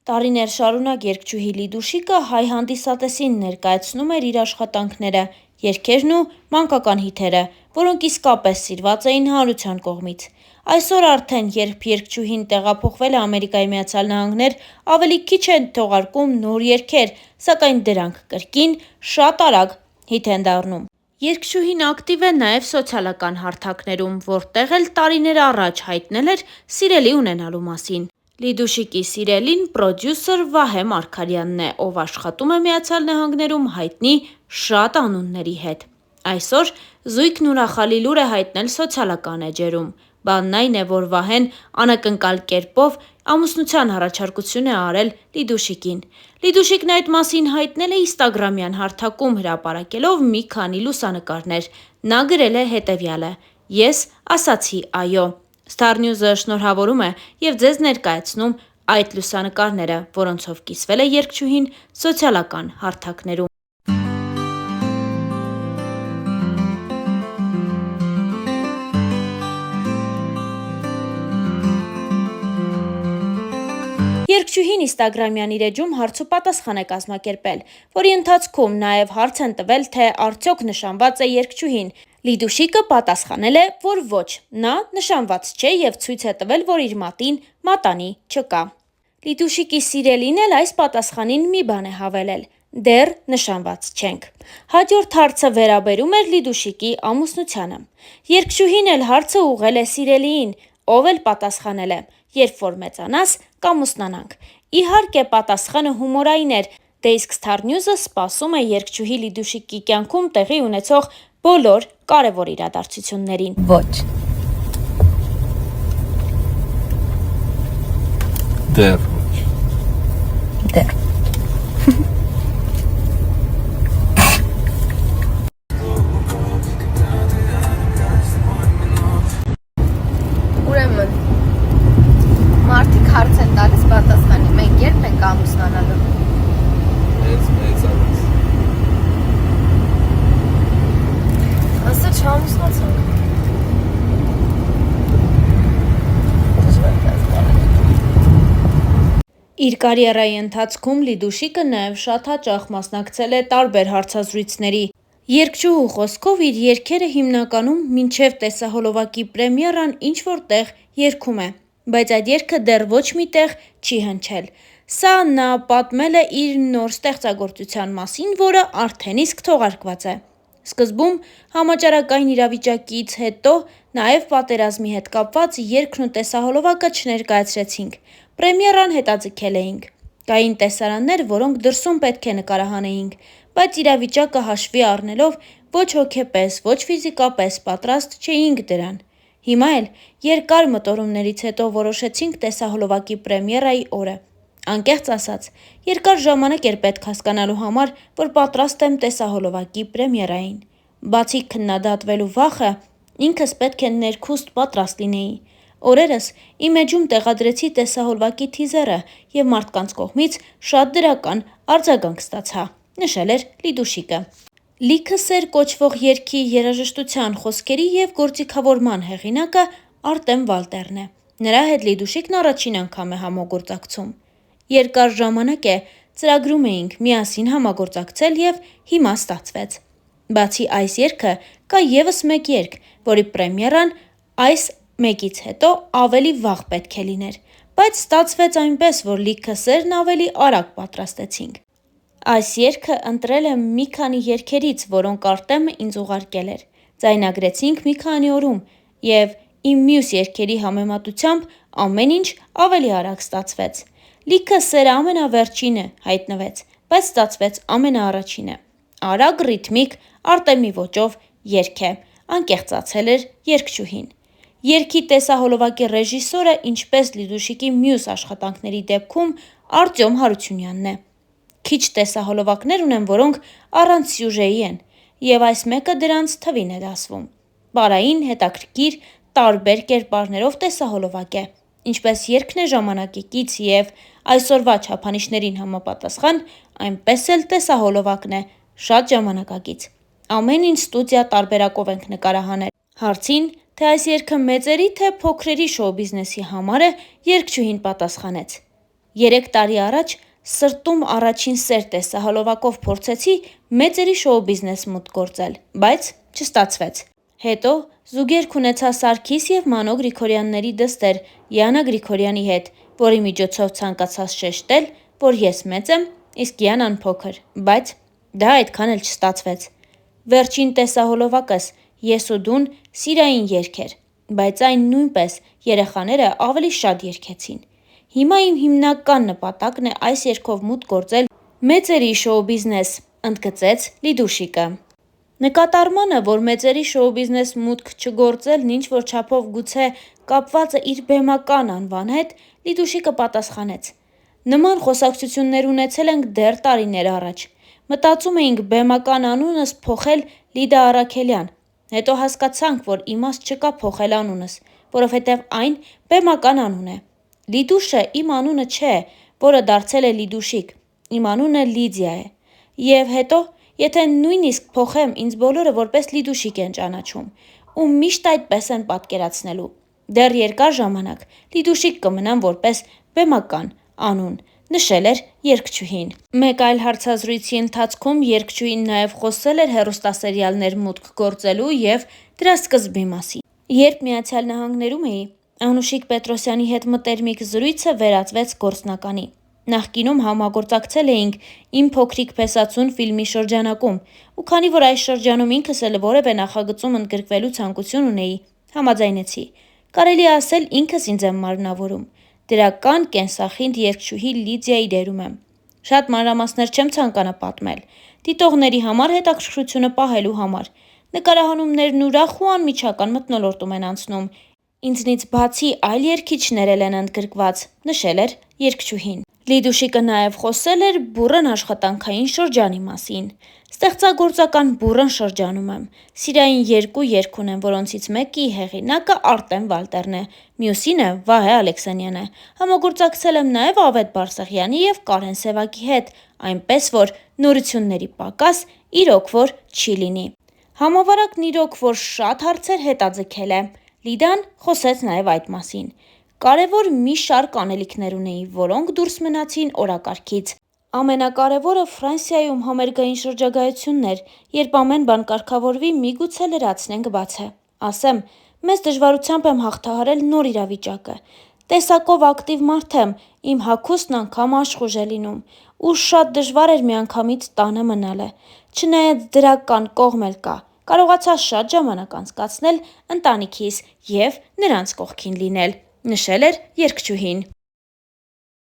Տարիներ շարունակ երգչուհի Լիդուշիկը հայ հանդիսատեսին ներկայացնում էր իր աշխատանքները, երգերն ու մանկական հիթերը, որոնք իսկապես սիրված էին հանրության կողմից։ Այսօր արդեն, երբ երգչուհին տեղափոխվել է Ամերիկայի Միացյալ Նահանգներ, ավելի քիչ են թողարկում նոր երգեր, սակայն դրանք կրկին շատ արագ հիթ են դառնում։ Երգչուհին ակտիվ է նաև սոցիալական հարթակներում, որտեղ էլ տարիներ առաջ հայտնել էր սիրելի ունենալու մասին։ Լիդուշիկի սիրելին պրոդյուսեր Վահե Մարգարյանն է, ով աշխատում է Միացյալ Նահանգներում հայտնի շատ անունների հետ։ Այսօր զույգն ուրախալի լուր է հայտնել սոցիալական էջերում։ Բանն այն է, որ Վահեն անակնկալ կերպով ամուսնության առաջարկություն է արել Լիդուշիկին։ Լիդուշիկն այդ մասին հայտնել է ինստագրամյան հարթակում, հրապարակելով մի քանի լուսանկարներ։ Նա գրել է հետևյալը. «Ես ասացի այո»։ Star News-ը շնորհավորում է և ձեզ ներկայացնում այդ լուսանկարները, որոնցով կիսվել է երգչուհին սոցիալական հարթակներում։ Երգչուհին ինստագրամյան իր էջում հարց ու պատասխան է կազմակերպել, որի ընթացքում նաև հարց են տվել, թե արդյոք նշանված է երգչուհին։ Լիդուշիկը պատասխանել է, որ ոչ, նա նշանված չէ և ցույց է տվել, որ իր մատին մատանի չկա։ Լիդուշիկի սիրելին էլ այս պատասխանին մի բան է հավելել. «Դեռ նշանված չենք»։ Հաջորդ հարցը վերաբերում էր Լիդուշիկի ամուսնությանը։ Երգչուհին էլ հարցը ուղղել է սիրելիին, ով էլ պատասխանել է. «Երբ որ մեծանաս, կամուսնանանք»։ Իհարկե, պատասխանը հումորային էր, դե իսկ Star News-ը սպասում է երգչուհի Լիդուշիկի կյանքում տեղի ունեցող բոլոր կարևոր իրադարձություններին։ Ոչ։ Դեռ։ Դեռ։ Ուրեմն մարդիկ հարց են տալիս, պատասխանի, մենք երբ ենք ամուսնանալու։ Մեծանաս։ Ասա չամուսնացանք։ Իր կարիերայի ընթացքում Լիդուշիկը նաև շատ հաճախ մասնակցել է տարբեր հարցազրույցների։ Երգչուհու խոսքով իր երգերը հիմնականում մինչև տեսահոլովակի պրեմիերան ինչ-որ տեղ երգում է, բայց այդ երգը դեռ ոչ մի տեղ չի հնչել։ Սա նա պատմել է իր նոր ստեղծագործության մասին, որը արդեն իսկ թողարկված է։ Սկզբում համաճարակային իրավիճակից հետո նաև պատերազմի հետ կապված երգն ու տեսահոլովակը չներկայացրեցինք։ Պրեմիերան հետաձգել էինք։ Կային տեսարաններ, որոնք դրսում պետք է նկարահանեինք, բայց իրավիճակը հաշվի առնելով ոչ հոգեպես, ոչ ֆիզիկապես պատրաստ չէինք դրան։ Հիմա էլ երկար մտորումներից հետո որոշեցինք տեսահոլովակի պրեմիերայի օրը։ Անկեղծ ասած, երկար ժամանակ էր պետք հասկանալու համար, որ պատրաստ եմ տեսահոլովակի պրեմիերային։ Բացի քննադատվելու վախը, ինքս պետք է ներքուստ պատրաստ լինեի։ Օրերս իմ էջում տեղադրեցի տեսահոլովակի թիզերը և մարդկանց կողմից շատ դրական արձագանք ստացա, նշել էր Լիդուշիկը։ Լիքը սեր կոչվող երգի երաժշտության, խոսքերի և գործիքավորման հեղինակը Արտեմ Վալտերն է։ Նրա հետ Լիդուշիկն առաջին անգամ է համագործակցում։ Երկար ժամանակ է ծրագրում էինք միասին համագործակցել և հիմա ստացվեց։ Բացի այս երգը, կա ևս մեկ երգ, որի պրեմիերան այս մեկից հետո ավելի վաղ պետք է լիներ, բայց ստացվեց այնպես, որ լիքը սերն ավելի արագ պատրաստեցինք։ Այս երգը ընտրել եմ մի քանի երգերից, որոնք Արտեմը ինձ ուղարկել էր։ Ձայնագրեցինք մի քանի օրում և իմ մյուս երգերի համեմատությամբ ամեն ինչ ավելի արագ ստացվեց։ Լիքը սերը ամենավերջինը հայտնվեց, բայց ստացվեց ամենաառաջինը։ Արագ, ռիթմիկ, Արտեմի ոճով երգ է, անկեղծացել էր երգչուհին։ Երգի տեսահոլովակի ռեժիսորը, ինչպես Լիդուշիկի մյուս աշխատանքների դեպքում, Արտյոմ Հարությունյանն է։ Քիչ տեսահոլովակներ ունեմ, որոնք առանց սյուժեի են, և այս մեկը դրանց թվին է դասվում։ Պարային, հետաքրքիր, տարբեր կերպարներով տեսահոլովակ է, ինչպես երգն է ժամանակի կից և այսօրվա չափանիշներին համապատասխան, այնպես էլ տեսահոլովակն է շատ ժամանակակից։ Ամեն ինչ ստուդիա տարբերակով ենք նկարահանել։ Հարցին, թե այս երգը մեծերի, թե փոքրերի շոու բիզնեսի համար է, երգչուհին պատասխանեց. 3 տարի առաջ սրտում առաջին սեր տեսահոլովակով փորձեցի մեծերի շոու բիզնես մուտք գործել, բայց չստացվեց։ Հետո զուգերք ունեցա Սարգիս և Մանո Գրիգորյանների դստեր Յանա Գրիգորյանի հետ, որի միջոցով ցանկացա շեշտել, որ ես մեծ եմ, իսկ Յանան փոքր, բայց դա այդքան էլ չստացվեց։ Վերջին տեսահոլովակս «Ես ու դուն» սիրային երգ էր, բայց այն նույնպես երեխաները ավելի շատ երգեցին։ Հիմա իմ հիմնական նպատակն է այս երգով մուտք գործել մեծերի շոու բիզնես, ընդգծեց Լիդուշիկը։ Նկատառմանը, որ մեծերի շոու բիզնես մուտք չգործելն ինչ-որ չափով գուցե կապված է իր բեմական անվան հետ, Լիդուշիկը պատասխանեց. «Նման խոսակցություններ ունեցել ենք դեռ տարիներ առաջ։ Մտածում էինք բեմական անունս փոխել Լիդա Առաքելյան, հետո հասկացանք, որ իմաստ չկա փոխել անունս, որովհետև այն բեմական անուն է։ Լիդուշը իմ անունը չէ, որը դարձել է Լիդուշիկ, իմ անունը Լիդիա է։ Եվ հետո, եթե նույնիսկ փոխեմ, ինձ բոլորը որպես Լիդուշիկ են ճանաչում ու միշտ այդպես են պատկերացնելու։ Դեռ երկար ժամանակ Լիդուշիկ կմնամ որպես բեմական անուն», նշել էր երգչուհին։ Մեկ այլ հարցազրույցի ընթացքում երգչուհին նաև խոսել էր հեռուստասերիալներ մուտք գործելու և դրա սկզբի մասին։ Երբ Միացյալ Նահանգներում էի, Անուշիկ Պետրոսյանի հետ մտերմիկ զրույցը վերածվեց գործնականի։ Նախկինում համագործակցել էինք «Իմ փոքրիկ փեսացուն» ֆիլմի շրջանակում, ու քանի որ այս շրջանում ինքս էլ որևէ նախագծում ընդգրկվելու ցանկություն ունեի, համաձայնեցի։ Կարելի է ասել ինքս ինձ եմ մարմնավորում։ Դրական կենսախինդ երգչուհի Լիդիայի դերում եմ։ Շատ մանրամասներ չեմ ցանկանա պատմել, դիտողների համար հետաքրքրությունը պահելու համար։ Նկարահանումներն ուրախ ու անմիջական մթնոլորտում են անցնում։ Ինձնից բացի այլ երգիչներ էլ են ընդգրկված, նշել էր երգչուհին։ Լիդուշիկը նաև խոսել էր բուռն աշխատանքային շրջանի մասին։ «Ստեղծագործական բուռն շրջանում եմ։ Սիրային 2 երգ ունեմ, որոնցից մեկի հեղինակը Արտեմ Վալտերն է, մյուսինը Վահե Ալեքսանյանը։ Համագործակցել եմ նաև Ավետ Բարսեղյանի և Կարեն Սևակի հետ, այնպես որ նորությունների պակաս իրոք որ չի լինի։ Համավարակն իրոք որ շատ հարցեր հետաձգել է։ Լիդան խոսեց նաև այդ մասին։ Կարևոր մի շարք անելիքներ ունեի, որոնք դուրս մնացին օրակարգից։ Ամենակարևորը Ֆրանսիայում համերգային շրջագայությունն էր, երբ ամեն բան կարգավորվի, միգուցե լրացնենք բացը։ Ասեմ, մեծ դժվարությամբ եմ հաղթահարել նոր իրավիճակը։ Տեսակով ակտիվ մարդ եմ, իմ հագուստն անգամ աշխուժ է լինում, ու շատ դժվար էր միանգամից տանը մնալը։ Չնայած դրական կողմ էլ կա, կարողացա շատ ժամանակ անցկացնել ընտանիքիս և նրանց կողքին լինել», նշել էր երգչուհին։